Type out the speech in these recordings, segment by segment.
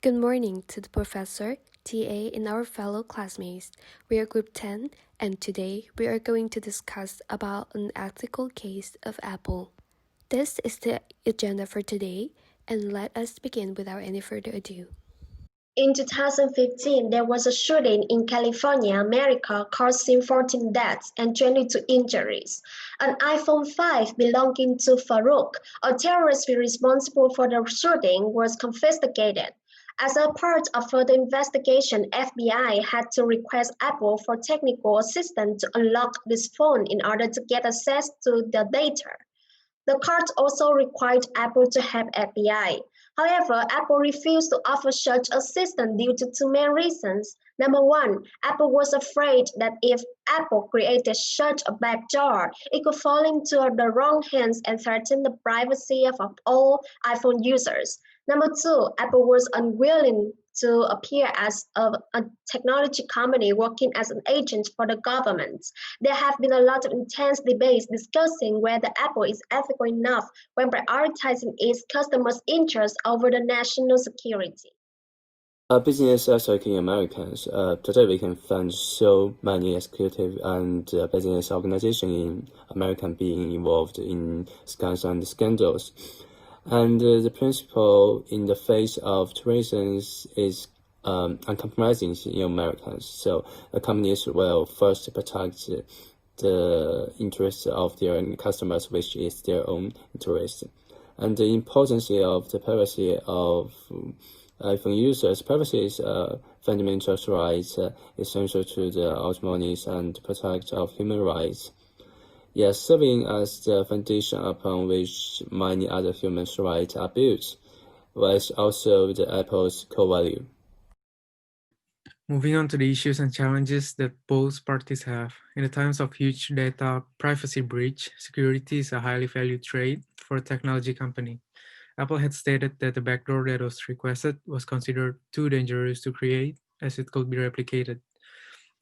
Good morning to the professor, TA, and our fellow classmates. We are Group 10, and today we are going to discuss about an ethical case of Apple. This is the agenda for today, and let us begin without any further ado. In 2015, there was a shooting in California, America, causing 14 deaths and 22 injuries. An iPhone 5 belonging to Farouk, a terrorist responsible for the shooting, was confiscated. As a part of further investigation, FBI had to request Apple for technical assistance to unlock this phone in order to get access to the data. The court also required Apple to help FBI. However, Apple refused to offer such assistance due to two main reasons. Number one, Apple was afraid that if Apple created such a backdoor, it could fall into the wrong hands and threaten the privacy of all iPhone users. Number two, Apple was unwilling to appear as a technology company working as an agent for the government. There have been a lot of intense debates discussing whether Apple is ethical enough when prioritizing its customers' interests over the national security. Business Circling Americans. Today we can find so many executive and business organizations in America being involved in scams and scandals. And the principle in the face of reasons is uncompromising in Americans. So the companies will first protect the interests of their customers, which is their own interest. And the importance of the privacy of iPhone users. Privacy is a fundamental right essential to the autonomy and protection of human rights. Yes, serving as the foundation upon which many other human rights are built, was also the Apple's core value. Moving on to the issues and challenges that both parties have. In the times of huge data privacy breach, security is a highly valued trait for a technology company. Apple had stated that the backdoor that was requested was considered too dangerous to create as it could be replicated.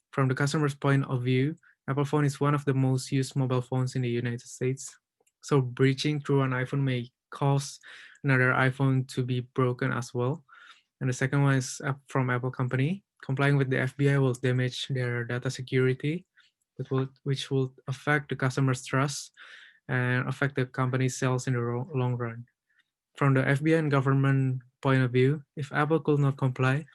From the customer's point of view, Apple phone is one of the most used mobile phones in the United States. So breaching through an iPhone may cause another iPhone to be broken as well. And the second one is from Apple company. Complying with the FBI will damage their data security, which will affect the customer's trust and affect the company's sales in the long run. From the FBI and government point of view, if Apple could not comply,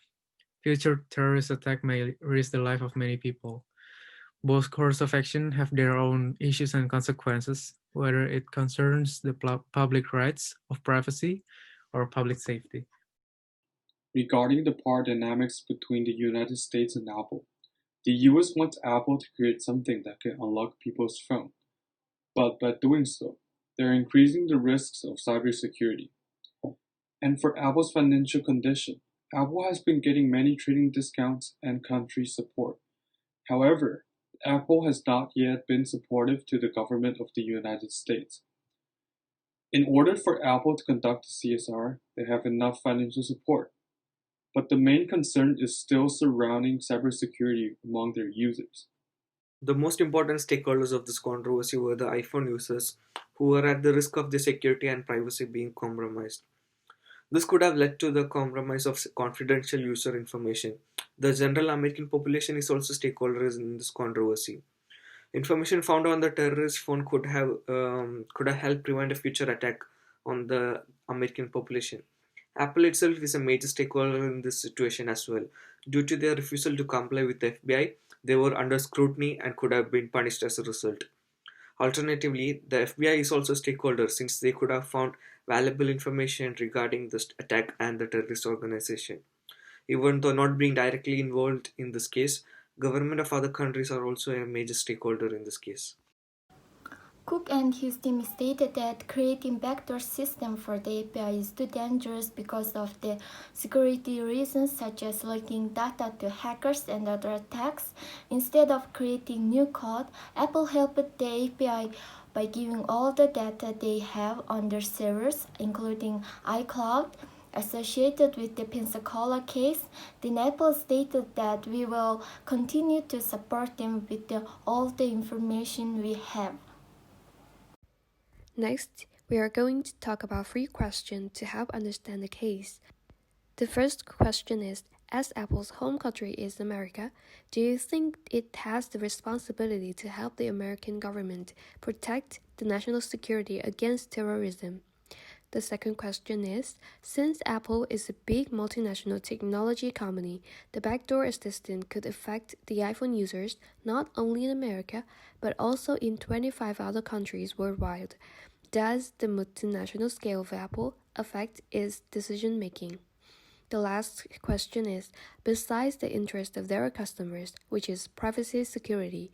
future terrorist attack may risk the life of many people. Both course of action have their own issues and consequences, whether it concerns the public rights of privacy or public safety. Regarding the power dynamics between the United States and Apple, the US wants Apple to create something that can unlock people's phone, but by doing so, they're increasing the risks of cybersecurity. And for Apple's financial condition, Apple has been getting many trading discounts and country support. However, Apple has not yet been supportive to the government of the United States. In order for Apple to conduct CSR, they have enough financial support. But the main concern is still surrounding cybersecurity among their users. The most important stakeholders of this controversy were the iPhone users, who were at the risk of their security and privacy being compromised. This could have led to the compromise of confidential user information. The general American population is also stakeholders in this controversy. Information found on the terrorist phone could have helped prevent a future attack on the American population. Apple itself is a major stakeholder in this situation as well. Due to their refusal to comply with the FBI, they were under scrutiny and could have been punished as a result. Alternatively, the FBI is also a stakeholder since they could have found valuable information regarding this attack and the terrorist organization. Even though not being directly involved in this case, government of other countries are also a major stakeholder in this case. Cook and his team stated that creating backdoor system for the API is too dangerous because of the security reasons such as leaking data to hackers and other attacks. Instead of creating new code, Apple helped the API by giving all the data they have on their servers, including iCloud, associated with the Pensacola case. Then Apple stated that we will continue to support them with all the information we have. Next, we are going to talk about 3 questions to help understand the case. The first question is, as Apple's home country is America, do you think it has the responsibility to help the American government protect the national security against terrorism? The second question is, since Apple is a big multinational technology company, the backdoor assistant could affect the iPhone users not only in America, but also in 25 other countries worldwide. Does the multinational scale of Apple affect its decision making? The last question is, besides the interest of their customers, which is privacy security,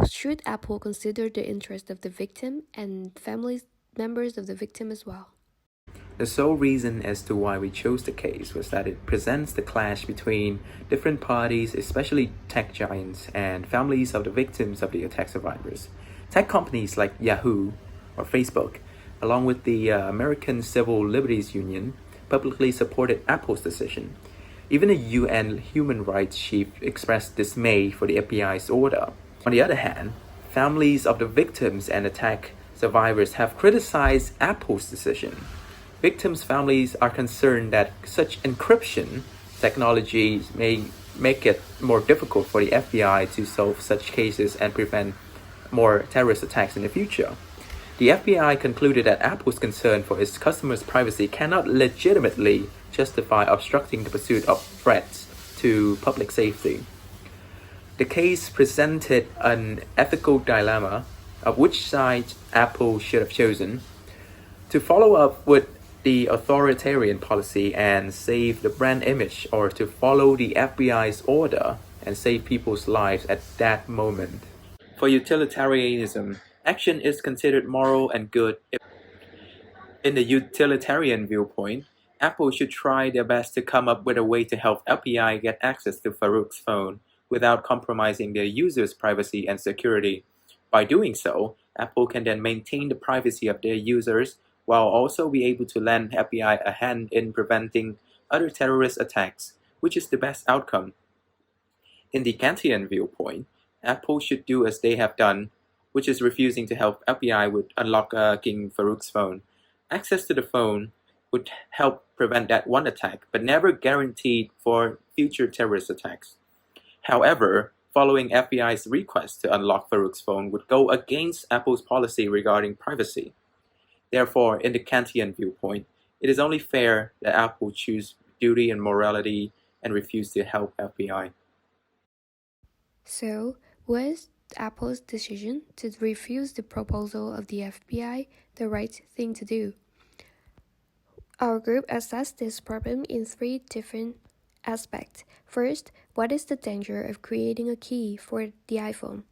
should Apple consider the interest of the victim and family members of the victim as well? The sole reason as to why we chose the case was that it presents the clash between different parties, especially tech giants and families of the victims of the attack survivors. Tech companies like Yahoo or Facebook, along with the American Civil Liberties Union, publicly supported Apple's decision. Even the UN human rights chief expressed dismay for the FBI's order. On the other hand, families of the victims and attack survivors have criticized Apple's decision. Victims' families are concerned that such encryption technology may make it more difficult for the FBI to solve such cases and prevent more terrorist attacks in the future. The FBI concluded that Apple's concern for its customers' privacy cannot legitimately justify obstructing the pursuit of threats to public safety. The case presented an ethical dilemma of which side Apple should have chosen. To follow up with the authoritarian policy and save the brand image, or to follow the FBI's order and save people's lives at that moment. For utilitarianism, action is considered moral and good. In the utilitarian viewpoint, Apple should try their best to come up with a way to help FBI get access to Farouk's phone without compromising their users' privacy and security. By doing so, Apple can then maintain the privacy of their users while also be able to lend FBI a hand in preventing other terrorist attacks, which is the best outcome. In the Kantian viewpoint, Apple should do as they have done, which is refusing to help FBI with unlocking Farouk's phone. Access to the phone would help prevent that one attack, but never guaranteed for future terrorist attacks. However, following FBI's request to unlock Farouk's phone would go against Apple's policy regarding privacy. Therefore, in the Kantian viewpoint, it is only fair that Apple choose duty and morality and refuse to help FBI. So, was Apple's decision to refuse the proposal of the FBI the right thing to do? Our group assessed this problem in 3 different aspects. First, what is the danger of creating a key for the iPhone?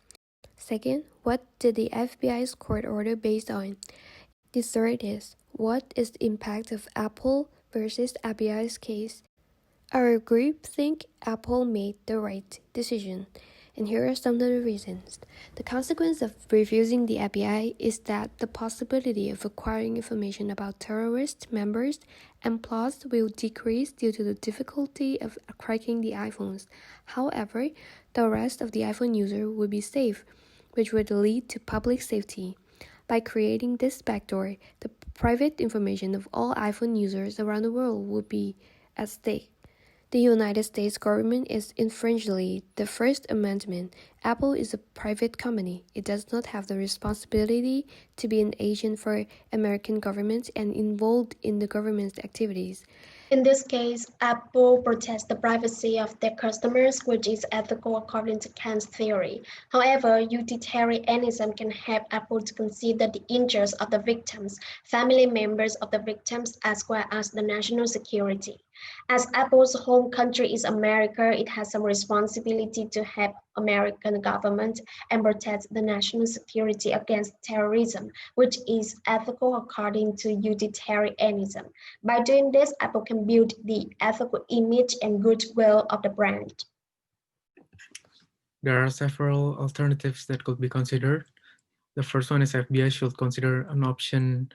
Second, what did the FBI's court order based on? The third is, what is the impact of Apple versus FBI's case? Our group think Apple made the right decision, and here are some of the reasons. The consequence of refusing the FBI is that the possibility of acquiring information about terrorist members and plots will decrease due to the difficulty of cracking the iPhones. However, the rest of the iPhone user would be safe, which would lead to public safety. By creating this backdoor, the private information of all iPhone users around the world would be at stake. The United States government is infringing the First Amendment. Apple is a private company. It does not have the responsibility to be an agent for American government and involved in the government's activities. In this case, Apple protects the privacy of their customers, which is ethical according to Kant's theory. However, utilitarianism can help Apple to consider the interests of the victims, family members of the victims, as well as the national security. As Apple's home country is America, it has some responsibility to help American government and protect the national security against terrorism, which is ethical according to utilitarianism. By doing this, Apple can build the ethical image and goodwill of the brand. There are several alternatives that could be considered. The first one is FBI should consider an option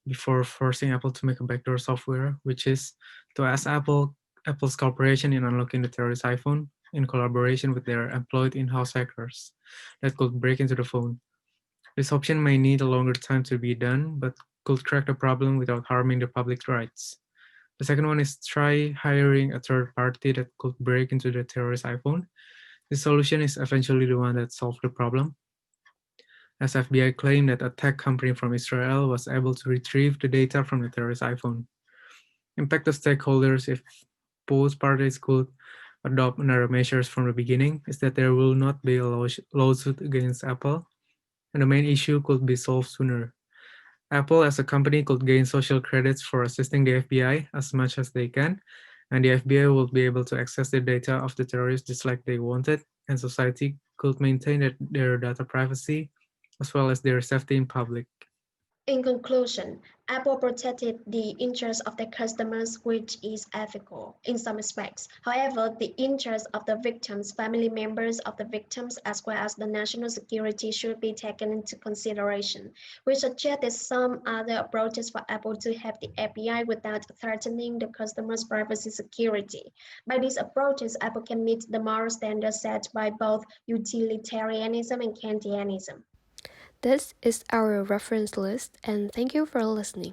before forcing Apple to make a backdoor software, which is to ask Apple's cooperation in unlocking the terrorist iPhone in collaboration with their employed in-house hackers that could break into the phone. This option may need a longer time to be done, but could crack the problem without harming the public's rights. The second one is try hiring a third party that could break into the terrorist iPhone. This solution is eventually the one that solved the problem, as FBI claimed that a tech company from Israel was able to retrieve the data from the terrorist iPhone. Impact of stakeholders if both parties could adopt narrow measures from the beginning is that there will not be a lawsuit against Apple, and the main issue could be solved sooner. Apple as a company could gain social credits for assisting the FBI as much as they can, and the FBI will be able to access the data of the terrorists just like they wanted, and society could maintain their data privacy as well as their safety in public. In conclusion, Apple protected the interests of their customers, which is ethical in some respects. However, the interests of the victims, family members of the victims, as well as the national security should be taken into consideration. We suggest that some other approaches for Apple to have the API without threatening the customer's privacy security. By these approaches, Apple can meet the moral standards set by both utilitarianism and Kantianism. This is our reference list, and thank you for listening.